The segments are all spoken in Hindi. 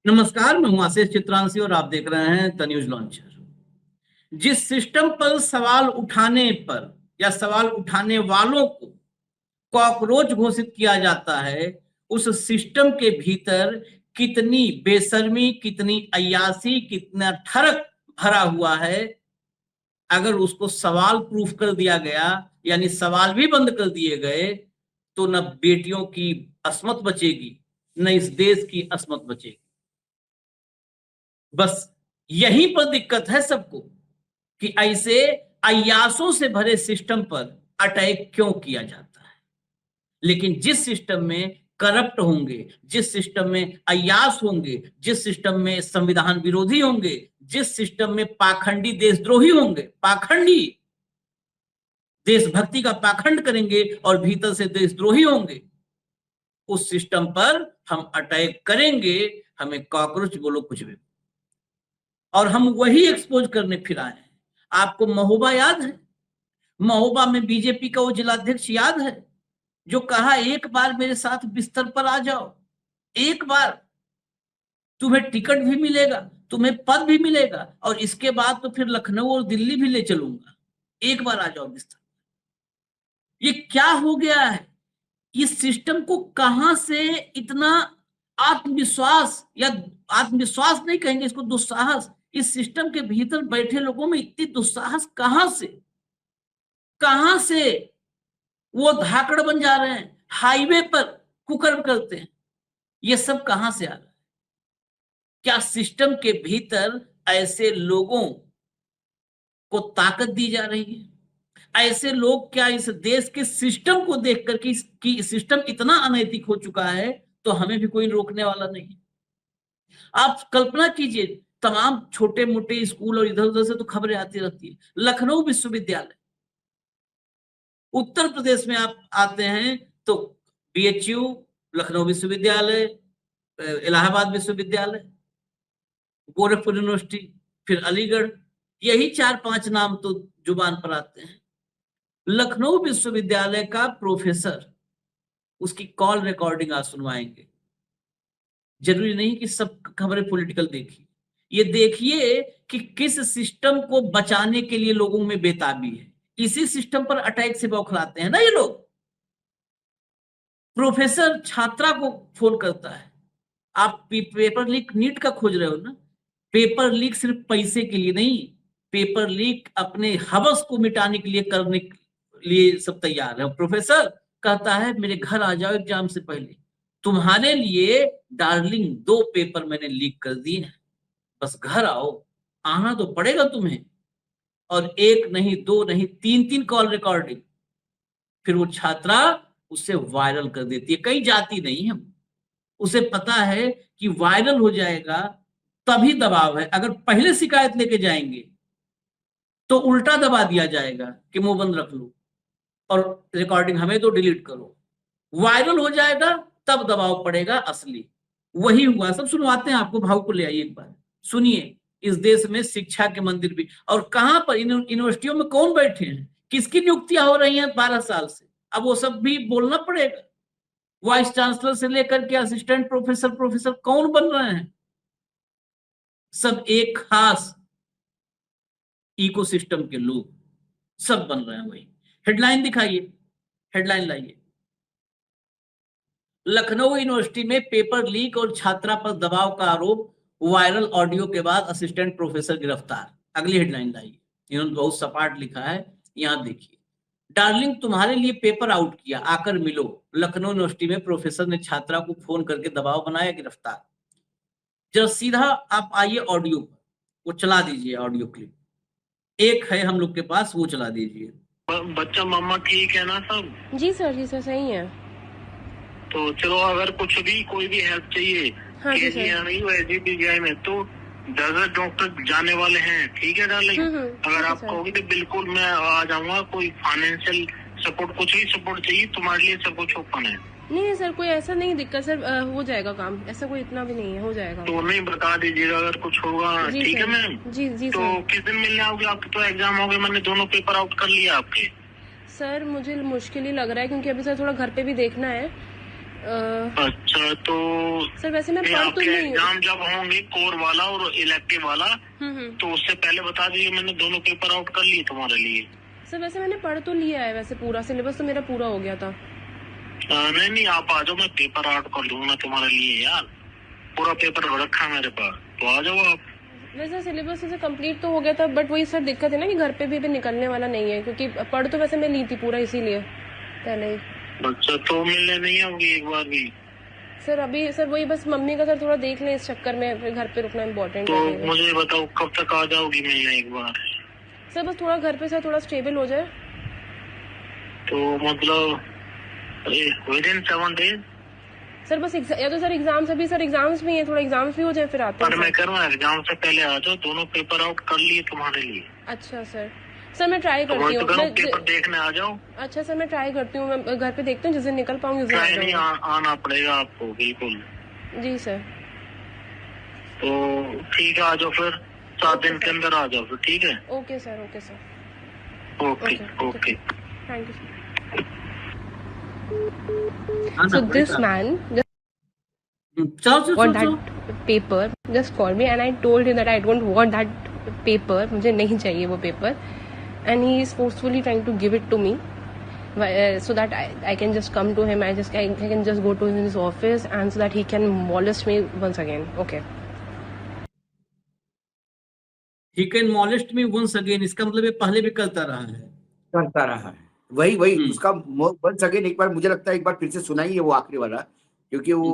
नमस्कार, मैं हूं आशीष चित्रांशी और आप देख रहे हैं द न्यूज लॉन्चर। जिस सिस्टम पर सवाल उठाने पर या सवाल उठाने वालों को कॉकरोच घोषित किया जाता है, उस सिस्टम के भीतर कितनी बेशर्मी, कितनी अय्याशी, कितना ठरक भरा हुआ है। अगर उसको सवाल प्रूफ कर दिया गया, यानी सवाल भी बंद कर दिए गए, तो न बेटियों की अस्मत बचेगी, न इस देश की अस्मत बचेगी। बस यहीं पर दिक्कत है सबको कि ऐसे अय्यासों से भरे सिस्टम पर अटैक क्यों किया जाता है। लेकिन जिस सिस्टम में करप्ट होंगे, जिस सिस्टम में अय्यास होंगे, जिस सिस्टम में संविधान विरोधी होंगे, जिस सिस्टम में पाखंडी देशद्रोही होंगे, पाखंडी देशभक्ति का पाखंड करेंगे और भीतर से देशद्रोही होंगे, उस सिस्टम पर हम अटैक करेंगे। हमें कॉकरोच बोलो कुछ भी, और हम वही एक्सपोज करने फिर आए हैं। आपको महोबा याद है? महोबा में बीजेपी का वो जिलाध्यक्ष याद है जो कहा एक बार मेरे साथ बिस्तर पर आ जाओ, एक बार तुम्हें टिकट भी मिलेगा, तुम्हें पद भी मिलेगा, और इसके बाद तो फिर लखनऊ और दिल्ली भी ले चलूंगा, एक बार आ जाओ बिस्तर। ये क्या हो गया है? इस सिस्टम को कहां से इतना आत्मविश्वास, या आत्मविश्वास नहीं कहेंगे इसको, दुस्साहस। इस सिस्टम के भीतर बैठे लोगों में इतनी दुस्साहस कहां से वो धाकड़ बन जा रहे हैं, हाईवे पर कुकर्म करते हैं। ये सब कहां से आ रहा है? क्या सिस्टम के भीतर ऐसे लोगों को ताकत दी जा रही है? ऐसे लोग क्या इस देश के सिस्टम को देखकर कि सिस्टम इतना अनैतिक हो चुका है तो हमें भी कोई रोकने वाला नहीं। आप कल्पना कीजिए, तमाम छोटे मोटे स्कूल और इधर उधर से तो खबरें आती रहती है। लखनऊ विश्वविद्यालय, उत्तर प्रदेश में आप आते हैं तो बीएचयू, लखनऊ विश्वविद्यालय, इलाहाबाद विश्वविद्यालय, गोरखपुर यूनिवर्सिटी, फिर अलीगढ़, यही 4-5 नाम तो जुबान पर आते हैं। लखनऊ विश्वविद्यालय का प्रोफेसर, उसकी कॉल रिकॉर्डिंग आज सुनवाएंगे। जरूरी नहीं कि सब खबरें पॉलिटिकल देखिए, ये देखिए कि किस सिस्टम को बचाने के लिए लोगों में बेताबी है। इसी सिस्टम पर अटैक से बौखलाते हैं ना ये लोग। प्रोफेसर छात्रा को फोन करता है, आप पेपर लीक नीट का खोज रहे हो ना? पेपर लीक सिर्फ पैसे के लिए नहीं, पेपर लीक अपने हवस को मिटाने के लिए करने के लिए सब तैयार है। प्रोफेसर कहता है मेरे घर आ जाओ एग्जाम से पहले, तुम्हारे लिए डार्लिंग 2 पेपर मैंने लीक कर दिए हैं, बस घर आओ, आना तो पड़ेगा तुम्हें। और एक नहीं, 2 नहीं, 3-3 कॉल रिकॉर्डिंग। फिर वो छात्रा उससे वायरल कर देती है, कहीं जाती नहीं है, उसे पता है कि वायरल हो जाएगा तभी दबाव है। अगर पहले शिकायत लेके जाएंगे तो उल्टा दबा दिया जाएगा कि मुंह बंद रख लो और रिकॉर्डिंग हमें तो डिलीट करो। वायरल हो जाएगा तब दबाव पड़ेगा असली। वही हुआ, सब सुनवाते हैं आपको, भाव को ले आइए एक बार सुनिए। इस देश में शिक्षा के मंदिर भी, और कहां पर यूनिवर्सिटियों में कौन बैठे हैं, किसकी नियुक्तियां हो रही हैं 12 साल से, अब वो सब भी बोलना पड़ेगा। वाइस चांसलर से लेकर के असिस्टेंट प्रोफेसर, प्रोफेसर कौन बन रहे हैं? सब एक खास इकोसिस्टम के लोग सब बन रहे हैं। वही हेडलाइन दिखाइए, हेडलाइन लाइए। लखनऊ यूनिवर्सिटी में पेपर लीक और छात्रा पर दबाव का आरोप, वायरल ऑडियो के बाद असिस्टेंट प्रोफेसर गिरफ्तार। अगली हेडलाइन लाइए, इन्होंने बहुत सपाट लिखा है, यहां देखिए। डार्लिंग तुम्हारे लिए पेपर आउट किया, आकर मिलो। लखनऊ यूनिवर्सिटी में प्रोफेसर ने छात्रा को फोन करके दबाव बनाया, गिरफ्तार। जरा सीधा आप आइए ऑडियो पर, वो चला दीजिए ऑडियो क्लिप, एक है हम लोग के पास, वो चला दीजिए। बच्चा मम्मा ठीक है ना सब? जी सर सही है। तो चलो, अगर कुछ भी कोई भी हेल्प चाहिए, हाँ जी सर। नहीं वो एसजीपीजीआई में तो 10 डॉक्टर जाने वाले हैं, ठीक है डार्लिंग? अगर आप कहोगे तो बिल्कुल मैं आ जाऊंगा। कोई फाइनेंशियल सपोर्ट, कुछ भी सपोर्ट चाहिए तुम्हारे लिए, सब कुछ ओपन है। नहीं सर, कोई ऐसा नहीं दिक्कत सर, हो जाएगा काम, ऐसा कोई इतना भी नहीं है, हो जाएगा। तो नहीं बता दीजिएगा अगर कुछ होगा, ठीक है मैम? जी जी तो सर। किस दिन मिलने आओगे? आपके तो एग्जाम हो गए, मैंने दोनों पेपर आउट कर लिया आपके। सर मुझे मुश्किल ही लग रहा है क्योंकि अभी सर थोड़ा घर पे भी देखना है, अच्छा, तो सर वैसे मैं ये पढ़ तो आपके नहीं हूँ। एग्जाम जब होंगे कोर वाला और इलेक्टिव वाला, तो उससे पहले बता दीजिए, मैंने दोनों पेपर आउट कर लिए तुम्हारे लिए। सर वैसे मैंने पढ़ तो लिया है, वैसे पूरा सिलेबस तो मेरा पूरा हो गया था। नहीं नहीं, आप आ जाओ, मैं पेपर आउट कर दूंगा तुम्हारे लिए यार, पूरा पेपर रखा है मेरे पास, तो आ जाओ आप। वैसे सिलेबस से कंप्लीट तो हो गया था, बट वही सर दिक्कत है ना कि घर पे भी अभी निकलने वाला नहीं है, क्योंकि पढ़ तो वैसे मैं ली थी पूरा इसीलिए पहले ही। अच्छा, तो मिलने नहीं आओगी एक बार भी? सर अभी सर वही बस मम्मी का सर थोड़ा देख लें इस चक्कर में, फिर घर पे रुकना इम्पोर्टेंट तो है। मुझे बताओ कब तक आ जाओगी मिलने एक बार? सर बस थोड़ा घर पे सर थोड़ा स्टेबल हो जाए। तो मतलब विद इन 7 days? सर बस या तो सर एग्जाम्स, अभी सर एग्जाम्स भी हैं, थोड़ा एग्जाम्स भी हो जाए फिर आते पर मैं हैं। कह रहा हूँ एग्जाम से पहले आ जाओ, दोनों पेपर आउट कर लिए तुम्हारे लिए। अच्छा सर, सर मैं ट्राई तो करती वही तो कह रहा हूँ, हूँ। पेपर देखने आ जाओ। अच्छा सर मैं ट्राई करती हूँ, मैं घर पे देखती हूँ, जिस दिन निकल पाऊंगी उस दिन आ ट्राई नहीं, जाऊंगी। आना पड़ेगा आपको बिल्कुल। जी सर। तो ठीक है, आ जाओ फिर 7 दिन के अंदर आ जाओ फिर, ठीक है? Okay sir, okay sir, okay okay. Thank you sir. आना So this पड़ेगा। man just चलो चलो want चलो that paper, just called me and I told him that I don't want that paper, मुझे नहीं चाहिए वो paper, and he is forcefully trying to give it to me, so that I can just come to him, I can just go to his office and so that he can molest me once again. Okay. He can molest me once again, इसका मतलब ये पहले भी करता रहा है। करता रहा है, वही हम्म। उसका वंस अगेन एक बार, मुझे लगता है एक बार फिर से सुनाइए वो आखिरी वाला, क्योंकि वो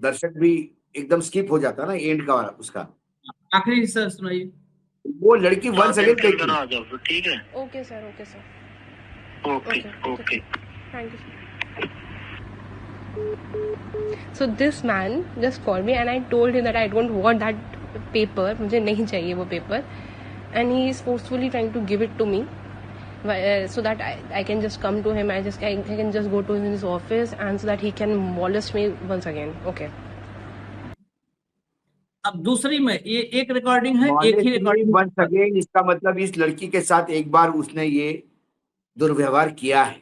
दर्शक भी एकदम स्किप हो जाता ना एंड का उसका। आखिरी हिस्सा सुनाइए। वो लड़की 7 वंस दिन अगेन के अंदर देखी। आ जाओ फिर, ठीक है? Okay sir, okay sir, okay okay, okay. thank you sir. So this man just called me and I told him that I don't want that paper, मुझे नहीं चाहिए वो paper, and he is forcefully trying to give it to me, so that I can just come to him, I can just go to his office and so that he can molest me once again. Okay. अब दूसरी में ये एक रिकॉर्डिंग है, एक ही रिकॉर्डिंग। वंस अगेन इसका मतलब इस लड़की के साथ एक बार उसने ये दुर्व्यवहार किया है,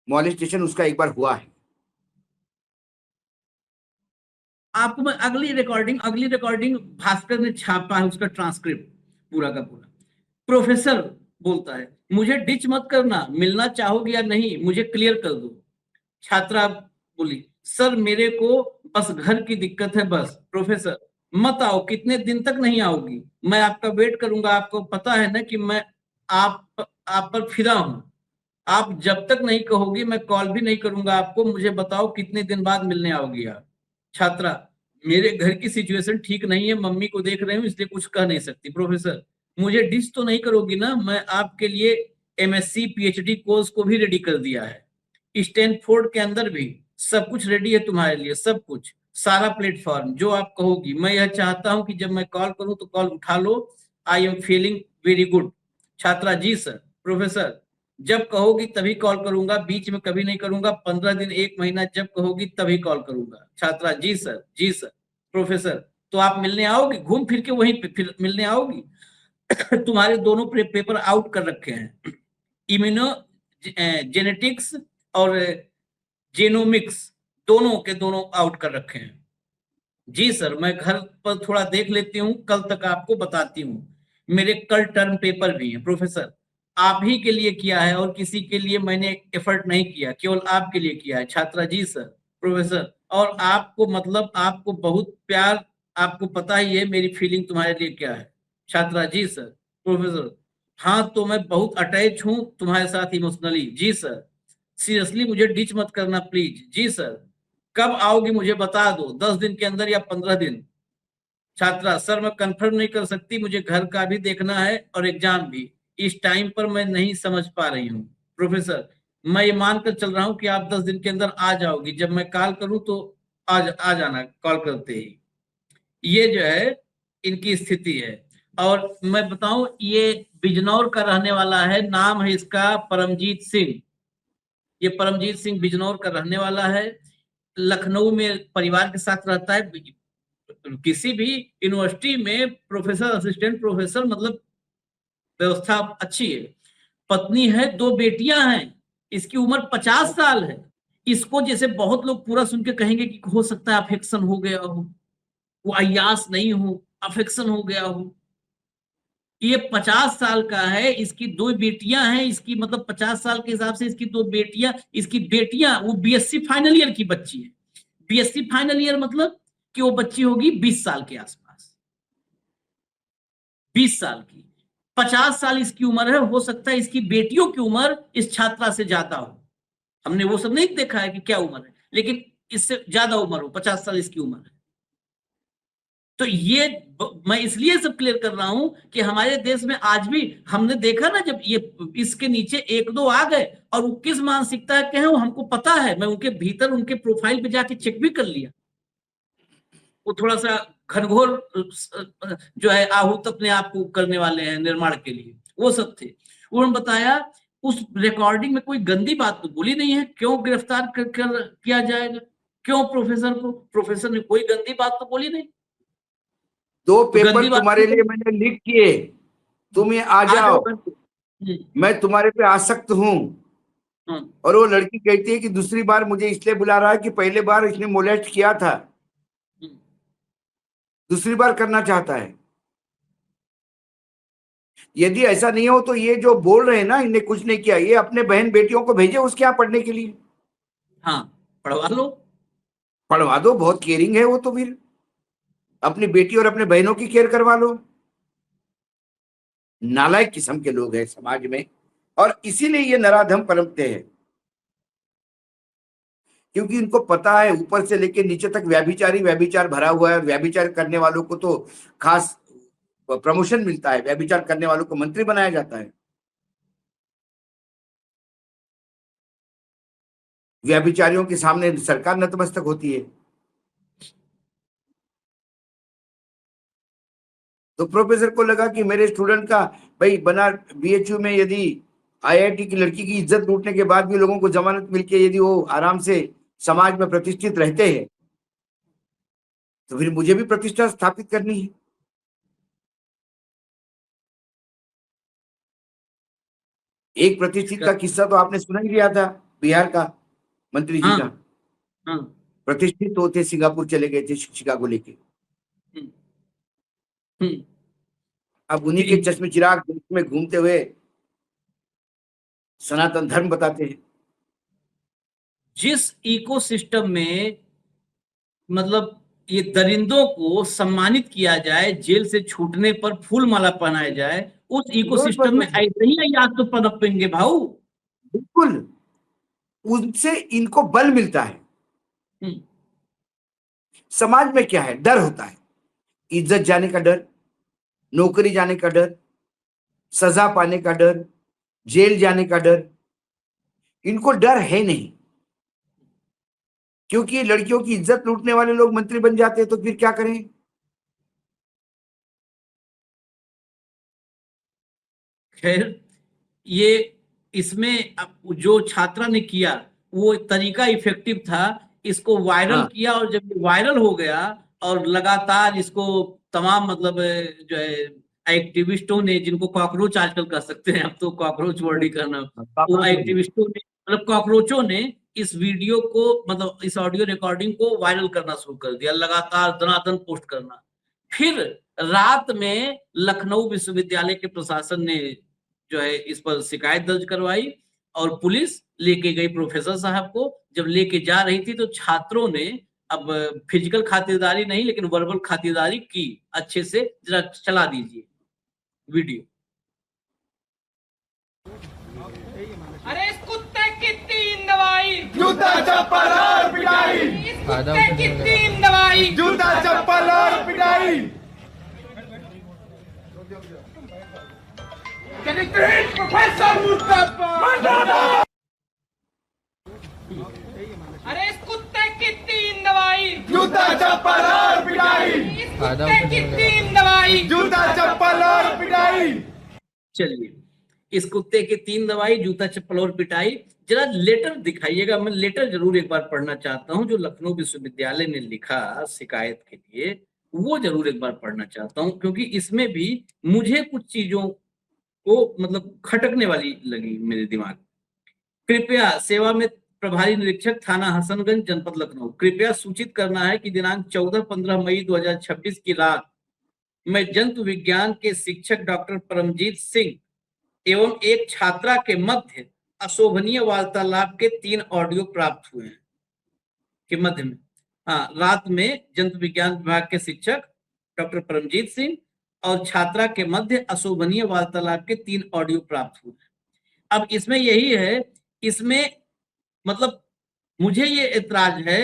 मॉलेस्टेशन उसका एक बार हुआ है। आपको मैं अगली रिकॉर्डिंग भास्कर ने छापा है, उसका ट्रांसक्रिप्ट पूरा का पूरा। प्रोफेसर बोलता है, मुझे डिच मत करना, मिलना चाहोगे या नहीं मुझे क्लियर कर दो। छात्रा बोली, सर मेरे को बस घर की दिक्कत है बस। प्रोफेसर, मत आओ, कितने दिन तक नहीं आओगी? मैं आपका वेट करूंगा, आपको पता है ना कि मैं आप पर फिदा हूं। आप जब तक नहीं कहोगी मैं कॉल भी नहीं करूंगा आपको। मुझे बताओ कितने दिन बाद मिलने आओगी आप? छात्रा, मेरे घर की सिचुएशन ठीक नहीं है, मम्मी को देख रही हूँ इसलिए कुछ कह नहीं सकती। प्रोफेसर, मुझे डिस तो नहीं करोगी ना? मैं आपके लिए एमएससी पीएचडी कोर्स को भी रेडी कर दिया है, स्टैनफोर्ड के अंदर भी सब कुछ रेडी है तुम्हारे लिए, सब कुछ, सारा प्लेटफॉर्म जो आप कहोगी। मैं यह चाहता हूं कि जब मैं कॉल करूं तो कॉल उठा लो। I am feeling very good. छात्रा, जी सर। प्रोफेसर, जब कहोगी तभी कॉल करूंगा, बीच में कभी नहीं करूंगा, 15 दिन 1 महीना जब कहोगी तभी कॉल करूंगा। छात्रा, जी सर, जी सर। प्रोफेसर, तो आप मिलने आओगी, घूम फिर के वहीं पे फिर मिलने आओगी? तुम्हारे दोनों पेपर आउट कर रखे हैं, इम्यूनो जेनेटिक्स और जेनोमिक्स, दोनों के दोनों आउट कर रखे हैं। जी सर, मैं घर पर थोड़ा देख लेती हूँ, कल तक आपको बताती हूँ। मेरे कल टर्म पेपर भी हैं। प्रोफेसर, आप ही के लिए किया है और किसी के लिए मैंने एफर्ट नहीं किया, केवल आपके लिए किया है। छात्रा, जी सर। प्रोफेसर, और आपको मतलब आपको बहुत प्यार, आपको पता ही है मेरी फीलिंग तुम्हारे लिए क्या है। छात्रा, जी सर। प्रोफेसर, हाँ तो मैं बहुत अटैच हूँ तुम्हारे साथ इमोशनली। जी सर। सीरियसली मुझे डिच मत करना प्लीज। Ji sir. कब आओगी मुझे बता दो, 10 दिन के अंदर या 15 दिन? छात्रा, सर मैं कंफर्म नहीं कर सकती, मुझे घर का भी देखना है और एग्जाम भी, इस टाइम पर मैं नहीं समझ पा रही हूँ। प्रोफेसर, मैं ये मानकर चल रहा हूँ कि आप 10 दिन के अंदर आ जाओगी, जब मैं कॉल करूँ तो आ जाना कॉल करते ही। ये जो है इनकी स्थिति है। और मैं बताऊं, ये बिजनौर का रहने वाला है, नाम है इसका परमजीत सिंह। ये परमजीत सिंह बिजनौर का रहने वाला है, लखनऊ में परिवार के साथ रहता है। किसी भी यूनिवर्सिटी में प्रोफेसर, असिस्टेंट प्रोफेसर, मतलब व्यवस्था अच्छी है। पत्नी है, 2 बेटियां हैं, इसकी उम्र 50 साल है। इसको जैसे बहुत लोग पूरा सुन के कहेंगे कि हो सकता है अफेक्शन हो गया हो, वो अय्यास नहीं हो, अफेक्शन हो गया हो। ये 50 साल का है, इसकी 2 बेटियां हैं, इसकी मतलब 50 साल के हिसाब से इसकी 2 बेटियां, इसकी बेटियां वो बीएससी फाइनल ईयर की बच्ची है। बीएससी फाइनल ईयर मतलब कि वो बच्ची होगी 20 साल के आसपास, 20 साल की। 50 साल इसकी उम्र है, हो सकता है इसकी बेटियों की उम्र इस छात्रा से ज्यादा हो। हमने वो सब नहीं देखा है कि क्या उम्र है, लेकिन इससे ज्यादा उम्र हो, 50 साल इसकी उम्र है। तो ये मैं इसलिए सब क्लियर कर रहा हूं कि हमारे देश में आज भी हमने देखा ना, जब ये इसके नीचे 1-2 आ गए और वो किस मानसिकता के हैं वो हमको पता है। मैं उनके भीतर उनके प्रोफाइल पे जाके चेक भी कर लिया। वो थोड़ा सा घनघोर जो है आहूत अपने आप को करने वाले हैं निर्माण के लिए, वो सब थे। उन्होंने बताया उस रिकॉर्डिंग में कोई गंदी बात तो बोली नहीं है, क्यों गिरफ्तार किया जाएगा, क्यों प्रोफेसर ने कोई गंदी बात तो बोली नहीं। 2 तो पेपर गंदी बात तुम्हारे लिए मैंने लिख किए, तुम ये आ जाओ, मैं तुम्हारे पे आसक्त हूं। और वो लड़की कहती है कि दूसरी बार मुझे इसलिए बुला रहा है कि पहले बार इसने मोलेस्ट किया था, दूसरी बार करना चाहता है। यदि ऐसा नहीं हो तो ये जो बोल रहे हैं ना इन्हें कुछ नहीं किया, ये अपने बहन बेटियों को भेजे उसके यहाँ पढ़ने के लिए। हाँ, पढ़वा लो, पढ़वा दो, बहुत केयरिंग है वो, तो फिर अपनी बेटी और अपने बहनों की केयर करवा लो। नालायक किस्म के लोग हैं समाज में, और इसीलिए ये नराधम पनपते हैं, क्योंकि इनको पता है ऊपर से लेकर नीचे तक व्यभिचार भरा हुआ है। व्यभिचार करने वालों को तो खास प्रमोशन मिलता है, व्यभिचार करने वालों को मंत्री बनाया जाता है। व्यभिचारियों के सामने सरकार नतमस्तक होती है। तो प्रोफेसर को लगा कि मेरे स्टूडेंट का भाई बना बीएचयू में, यदि आईआईटी की लड़की की इज्जत लूटने के बाद भी लोगों को जमानत मिलके यदि वो आराम से समाज में प्रतिष्ठित रहते हैं, तो फिर मुझे भी प्रतिष्ठा स्थापित करनी है। एक प्रतिष्ठित का किस्सा तो आपने सुना ही लिया था, बिहार का मंत्री जी का। प्रतिष्ठित तो थे, सिंगापुर चले गए थे शिक्षा को लेके। अब उन्हीं के चश्मे चिराग में घूमते हुए सनातन धर्म बताते हैं। जिस इकोसिस्टम में मतलब ये दरिंदों को सम्मानित किया जाए, जेल से छूटने पर फूल माला पहनाया जाए, उस इकोसिस्टम में ऐसे ही अय्यास तो पनपेंगे भाऊ। बिल्कुल, उनसे इनको बल मिलता है। समाज में क्या है, डर होता है, इज्जत जाने का डर, नौकरी जाने का डर, सजा पाने का डर, जेल जाने का डर। इनको डर है नहीं, क्योंकि लड़कियों की इज्जत लूटने वाले लोग मंत्री बन जाते हैं, तो फिर क्या करें। खैर, ये इसमें जो छात्रा ने किया वो तरीका इफेक्टिव था, इसको वायरल किया, और जब वायरल हो गया और लगातार इसको तमाम मतलब जो है एक्टिविस्टों ने, जिनको कॉकरोच आजकल कह सकते हैं, अब तो कॉकरोच वर्ड ही करना, वो एक्टिविस्टों ने मतलब कॉकरोचों ने इस वीडियो को मतलब इस ऑडियो रिकॉर्डिंग को वायरल करना शुरू कर दिया, लगातार दनादन पोस्ट करना। फिर रात में लखनऊ विश्वविद्यालय के प्रशासन ने जो है इस पर शिकायत दर्ज करवाई, और पुलिस लेके गई प्रोफेसर साहब को। जब लेके जा रही थी तो छात्रों ने अब फिजिकल खातिरदारी नहीं लेकिन वर्बल खातिरदारी की। अच्छे से जरा चला दीजिए वीडियो। अरे इस कुत्ते की 3 दवाई, जूता चप्पल और पिटाई, इस कुत्ते की 3 दवाई, जूता चप्पल और पिटाई। प्रोफेसर मुस्तफा, अरे इस कुत्ते की 3 दवाई, जूता चप्पल और पिटाई, इस कुत्ते की 3 दवाई, जूता चप्पल और पिटाई। चलिए, इस कुत्ते की 3 दवाई, जूता चप्पल और पिटाई। जरा लेटर दिखाइएगा, मैं लेटर जरूर एक बार पढ़ना चाहता हूं जो लखनऊ विश्वविद्यालय ने लिखा शिकायत के लिए, वो जरूर एक बार पढ़ना चाहता हूं, क्योंकि इसमें भी मुझे कुछ चीजों को मतलब खटकने वाली लगी मेरे दिमाग। कृपया सेवा में प्रभारी निरीक्षक थाना हसनगंज जनपद लखनऊ, कृपया सूचित करना है कि दिनांक 14-15 मई 2026 की रात में जंतु विज्ञान के शिक्षक डॉक्टर परमजीत सिंह एवं एक छात्रा के मध्य अशोभनीय वार्तालाप के 3 ऑडियो प्राप्त हुए हैं के मध्य में। हाँ, रात में जंतु विज्ञान विभाग के शिक्षक डॉक्टर परमजीत सिंह और छात्रा के मध्य अशोभनीय वार्तालाप के 3 ऑडियो प्राप्त हुए हैं। अब इसमें यही है, इसमें मतलब मुझे ये ऐतराज है,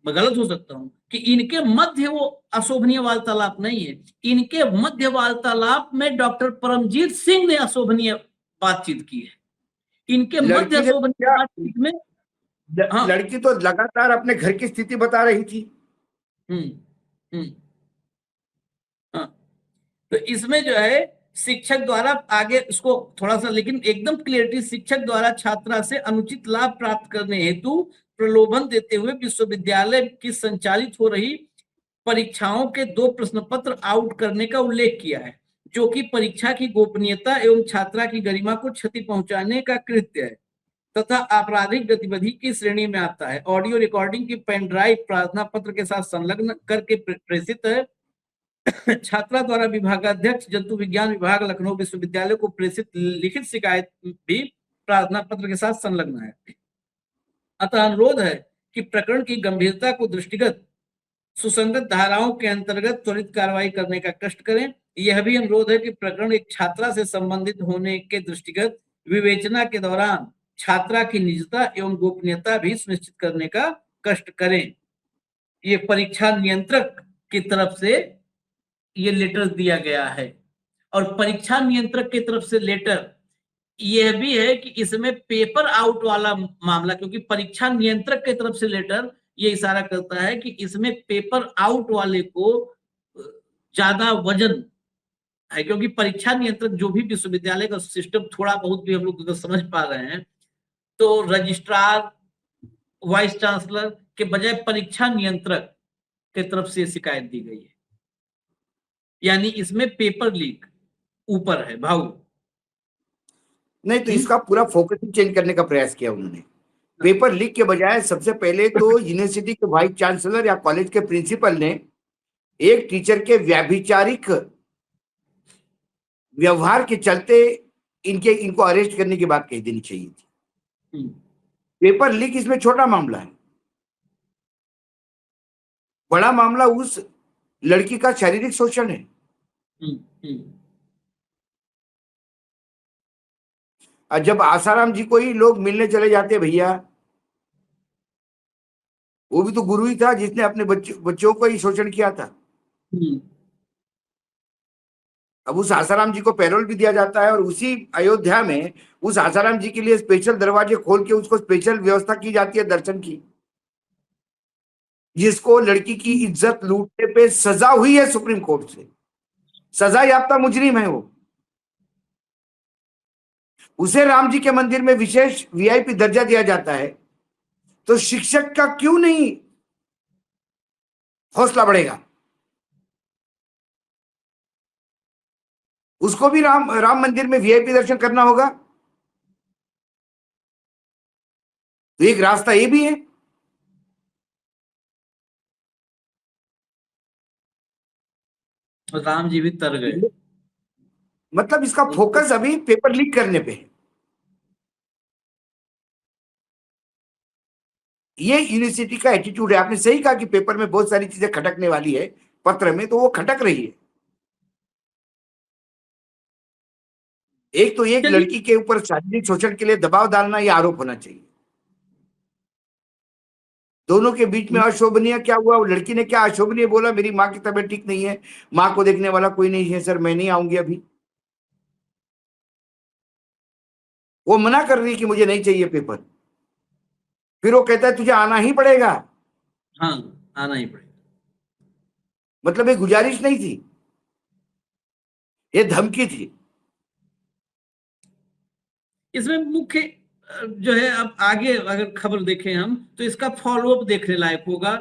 मैं गलत हो सकता हूं, कि इनके मध्य वो अशोभनीय वार्तालाप नहीं है, इनके मध्य वार्तालाप में डॉक्टर परमजीत सिंह ने अशोभनीय बातचीत की है। इनके मध्य अशोभनीय बातचीत में हाँ, लड़की तो लगातार अपने घर की स्थिति बता रही थी। हाँ, तो इसमें जो है शिक्षक द्वारा आगे इसको थोड़ा सा, लेकिन एकदम क्लियरिटी, शिक्षक द्वारा छात्रा से अनुचित लाभ प्राप्त करने हेतु प्रलोभन देते हुए विश्वविद्यालय की संचालित हो रही परीक्षाओं के 2 प्रश्न पत्र आउट करने का उल्लेख किया है, जो कि परीक्षा की गोपनीयता एवं छात्रा की गरिमा को क्षति पहुंचाने का कृत्य है तथा आपराधिक गतिविधि की श्रेणी में आता है। ऑडियो रिकॉर्डिंग की पेन ड्राइव प्रार्थना पत्र के साथ संलग्न करके प्रेषित है। छात्रा द्वारा विभागाध्यक्ष जंतु विज्ञान विभाग लखनऊ विश्वविद्यालय को प्रेषित लिखित शिकायत भी प्रार्थना पत्र के साथ संलग्न है। अतः अनुरोध है कि प्रकरण की गंभीरता को दृष्टिगत सुसंगत धाराओं के अंतर्गत त्वरित कार्रवाई करने का कष्ट करें। यह भी अनुरोध है कि प्रकरण एक छात्रा से संबंधित होने के दृष्टिगत विवेचना के दौरान छात्रा की निजता एवं गोपनीयता भी सुनिश्चित करने का कष्ट करें। ये परीक्षा नियंत्रक की तरफ से ये लेटर दिया गया है, और परीक्षा नियंत्रक की तरफ से लेटर यह भी है कि इसमें पेपर आउट वाला मामला, क्योंकि परीक्षा नियंत्रक की तरफ से लेटर ये इशारा करता है कि इसमें पेपर आउट वाले को ज्यादा वजन है, क्योंकि परीक्षा नियंत्रक जो भी विश्वविद्यालय का सिस्टम थोड़ा बहुत भी हम लोग अगर समझ पा रहे हैं, तो रजिस्ट्रार, वाइस चांसलर के बजाय परीक्षा नियंत्रक की तरफ से शिकायत दी गई है, यानी इसमें पेपर लीक ऊपर है भाव। नहीं तो इसका पूरा फोकस ही चेंज करने का प्रयास किया उन्होंने। पेपर लीक के बजाय सबसे पहले तो यूनिवर्सिटी के वाइस चांसलर या कॉलेज के प्रिंसिपल ने एक टीचर के व्याभिचारिक व्यवहार के चलते इनको अरेस्ट करने की बात कही देनी चाहिए थी। पेपर लीक इसमें छोटा मामला है, बड़ा मामला उस लड़की का शारीरिक शोषण है। और जब आसाराम जी को ही लोग मिलने चले जाते, भैया वो भी तो गुरु ही था जिसने अपने बच्चों को ही शोषण किया था। अब उस आसाराम जी को पैरोल भी दिया जाता है, और उसी अयोध्या में उस आसाराम जी के लिए स्पेशल दरवाजे खोल के उसको स्पेशल व्यवस्था की जाती है दर्शन की, जिसको लड़की की इज्जत लूटने पे सजा हुई है सुप्रीम कोर्ट से, सजा याफ्ता मुजरिम है वो। उसे राम जी के मंदिर में विशेष वीआईपी दर्जा दिया जाता है, तो शिक्षक का क्यों नहीं हौसला बढ़ेगा? उसको भी राम मंदिर में वीआईपी दर्शन करना होगा। तो एक रास्ता ये भी है। राम जी भी तर गए। मतलब इसका फोकस अभी पेपर लीक करने पे है। ये यूनिवर्सिटी का एटीट्यूड है। आपने सही कहा कि पेपर में बहुत सारी चीजें खटकने वाली है, पत्र में तो वो खटक रही है। एक तो एक लड़की के ऊपर शारीरिक शोषण के लिए दबाव डालना, ये आरोप होना चाहिए। दोनों के बीच में अशोभनीय क्या हुआ? वो लड़की ने क्या अशोभनीय बोला? मेरी माँ की तबीयत ठीक नहीं है, माँ को देखने वाला कोई नहीं है सर, मैं नहीं आऊंगी अभी। वो मना कर रही कि मुझे नहीं चाहिए पेपर। फिर वो कहता है तुझे आना ही पड़ेगा। हाँ, आना ही पड़ेगा। मतलब ये गुजारिश नहीं थी, ये धमकी थी। इसमें मुख्य जो है, अब आगे अगर खबर देखें हम तो इसका फॉलोअप देखने लायक होगा।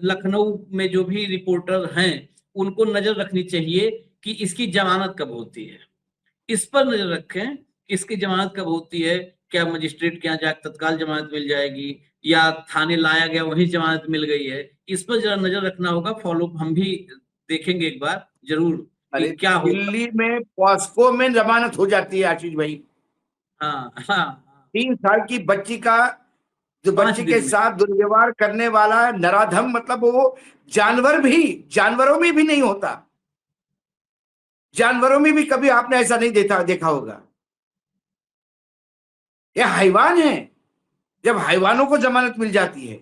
लखनऊ में जो भी रिपोर्टर हैं उनको नजर रखनी चाहिए कि इसकी जमानत कब होती है। इस पर नजर रखें, इसकी जमानत कब होती है, क्या मजिस्ट्रेट के यहाँ जाकर तत्काल जमानत मिल जाएगी या थाने लाया गया वहीं जमानत मिल गई है? इस पर जरा नजर रखना होगा, फॉलो हम भी देखेंगे एक बार जरूर अरे कि क्या होगा। दिल्ली में पॉस्को में जमानत हो जाती है आशीष भाई। हाँ हाँ 3 साल की बच्ची का, जो 5 बच्ची दिन के में। साथ दुर्व्यवहार करने वाला नराधम, मतलब वो जानवरों में भी नहीं होता। जानवरों में भी कभी आपने ऐसा नहीं देखा होगा। ये हैवान है। जब हैवानों को जमानत मिल जाती है,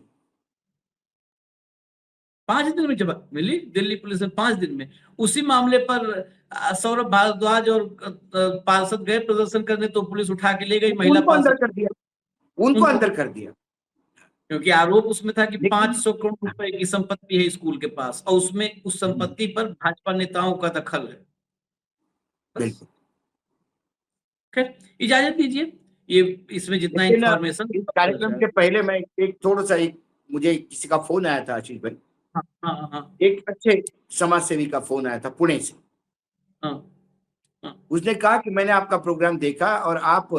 5 दिन में जवाब मिली दिल्ली पुलिस में, 5 दिन में। उसी मामले पर सौरभ भारद्वाज और पार्षद गए प्रदर्शन करने, तो पुलिस उठा के ले गई महिला उनको अंदर पार्षद कर दिया, उनको अंदर कर दिया। क्योंकि आरोप उसमें था कि लेकिन 500 करोड़ रुपए की संपत्ति है स्कूल के पास, और उसमें उस संपत्ति पर भाजपा नेताओं का दखल है। बिल्कुल। खैर, इजाजत दीजिए, ये इसमें जितना लेकिन इंफॉर्मेशन इस कार्यक्रम के पहले मैं एक थोड़ा सा, मुझे किसी का फोन आया था आशीष भाई। हाँ हाँ हाँ एक अच्छे समाज सेवी का फोन आया था पुणे से। हाँ उसने कहा कि मैंने आपका प्रोग्राम देखा और आप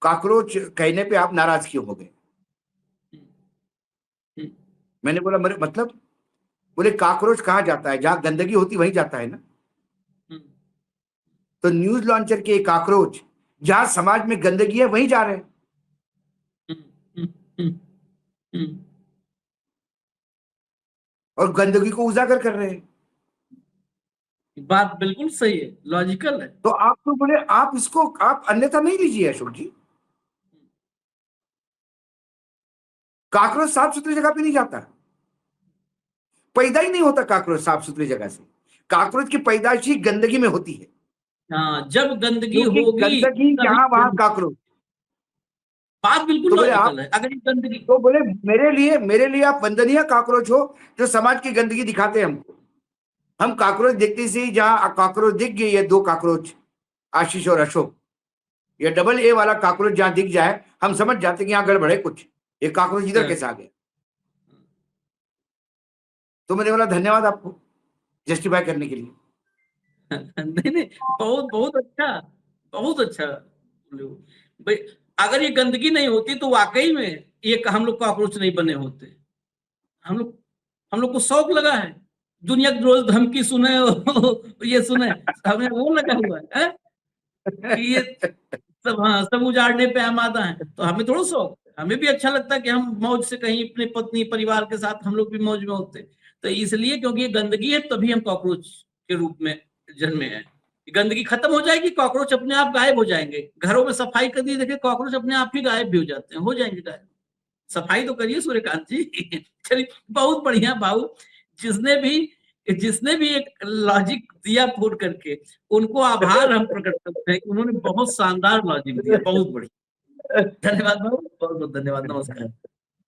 कॉकरोच कहने पे आप नाराज क्यों हो गए? मैंने बोला मेरे मतलब, बोले कॉकरोच कहाँ जाता है? जहां गंदगी होती वहीं जाता है ना। तो न्यूज लॉन्चर के कॉकरोच जहां समाज में गंदगी है वहीं जा रहे हैं। और गंदगी को उजागर कर रहे हैं। बात बिल्कुल सही है, लॉजिकल है। तो आप तो बोले, आप इसको आप अन्यथा नहीं लीजिए अशोक जी। कॉकरोच साफ सुथरी जगह पे नहीं जाता, पैदा ही नहीं होता कॉकरोच साफ सुथरी जगह से। कॉकरोच की पैदाइश ही गंदगी में होती है। हाँ, जब गंदगी क्योंकि होगी गंदगी जहां वहां कॉकरोच। बात बिल्कुल तो बोले लॉजिकल है। अगर ये गंदगी, तो बोले मेरे लिए आप वंदनीय कॉकरोच हो जो समाज की गंदगी दिखाते हैं हमको। हम कॉकरोच देखते से ही, जहां कॉकरोच दिख गई है, 2 कॉकरोच आशीष और अशोक, ये डबल ए वाला कॉकरोच जहां दिख जाए हम समझ जाते हैं कि यहाँ गड़बड़ है कुछ। ये कॉकरोच इधर कैसे आ गया? तो मैंने बोला धन्यवाद आपको जस्टिफाई करने के लिए। नहीं नहीं, बहुत बहुत अच्छा, बहुत अच्छा भाई। अगर ये गंदगी नहीं होती तो वाकई में ये हम लोग कॉकरोच नहीं बने होते। हम लोग को शौक लगा है, दुनिया की रोज धमकी सुने ये सुने, हमें वो लगा हुआ है कि ये सब, हाँ, सब उजाड़ने पे आमादा है। तो हमें थोड़ा शौक, हमें भी अच्छा लगता है कि हम मौज से कहीं अपने पत्नी परिवार के साथ हम लोग भी मौज में होते। तो इसलिए क्योंकि ये गंदगी है तभी हम कॉकरोच के रूप में जन्मे हैं। गंदगी खत्म हो जाएगी, कॉकरोच अपने आप गायब हो जाएंगे। घरों में सफाई कर दी, देखिए कॉकरोच अपने आप ही गायब भी हो जाते हैं, हो जाएंगे गायब। सफाई तो करिए सूर्यकांत जी। चलिए, बहुत बढ़िया भाऊ। जिसने भी एक लॉजिक दिया फूट करके, उनको आभार हम प्रकट करते हैं। उन्होंने बहुत शानदार लॉजिक दिया, बहुत बढ़िया। धन्यवाद भाऊ, बहुत बहुत धन्यवाद, नमस्कार।